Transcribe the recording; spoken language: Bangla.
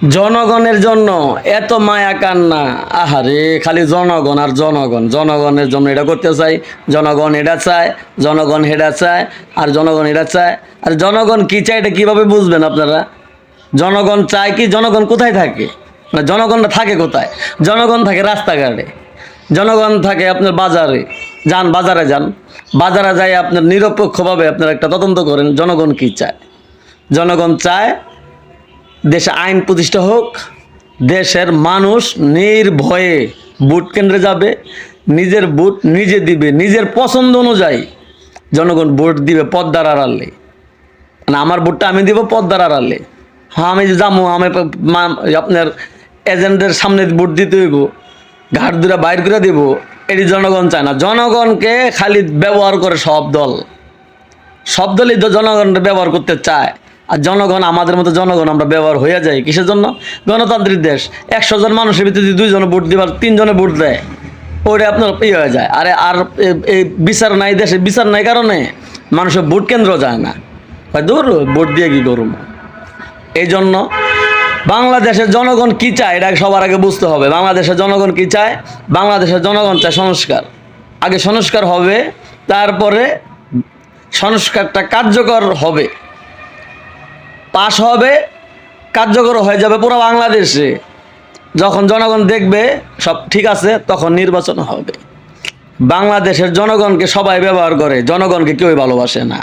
জনগণের জন্য এত মায়া কান্না, আহারে খালি জনগণ আর জনগণ, জনগণের জন্য এটা করতে চাই, জনগণ এটা চায়, জনগণ হেটা চায়, আর জনগণ এটা চায়। আর জনগণ কী চায় এটা কীভাবে বুঝবেন আপনারা? জনগণ চায় কি? জনগণ কোথায় থাকে? না, জনগণটা থাকে কোথায়? জনগণ থাকে রাস্তাঘাটে, জনগণ থাকে আপনার বাজারে। যান বাজারে, যান বাজারে যাই আপনার নিরপেক্ষভাবে আপনারা একটা তদন্ত করেন জনগণ কী চায়। জনগণ চায় দেশে আইন প্রতিষ্ঠা হোক, দেশের মানুষ নির্ভয়ে ভোট কেন্দ্রে যাবে, নিজের ভোট নিজে দিবে, নিজের পছন্দ অনুযায়ী জনগণ ভোট দিবে পদ্মার আড়ালে। মানে আমার ভোটটা আমি দিব পদ্মার আড়ালে। হ্যাঁ, আমি যাবো, আমি আপনার এজেন্টের সামনে ভোট দিতে হইব, ঘাট দুরা বাইর করে দিব, এটি জনগণ চায় না। জনগণকে খালি ব্যবহার করে সব দল, সব দলই জনগণকে ব্যবহার করতে চায়। আর জনগণ, আমাদের মতো জনগণ আমরা ব্যবহার হয়ে যাই কিসের জন্য? গণতান্ত্রিক দেশ, 100 জন মানুষের ভিতরে যদি 2 জনে ভোট দিবার 3 জনে ভোট দেয়, ওইটা আপনার হয়ে যায়। আরে আর এই বিচার নাই দেশে, বিচার নাই কারণে মানুষের ভোট কেন্দ্র যায় না, দূর ভোট দিয়ে কি করুন। এই জন্য বাংলাদেশের জনগণ কি চায় এটা সবার আগে বুঝতে হবে। বাংলাদেশের জনগণ কি চায়? বাংলাদেশের জনগণ চায় সংস্কার। আগে সংস্কার হবে, তারপরে সংস্কারটা কার্যকর হবে, পাশ হবে, কার্যকর হয়ে যাবে পুরো বাংলাদেশে। যখন জনগণ দেখবে সব ঠিক আছে, তখন নির্বাচন হবে। বাংলাদেশের জনগণকে সবাই ব্যবহার করে, জনগণকে কেউই ভালোবাসে না।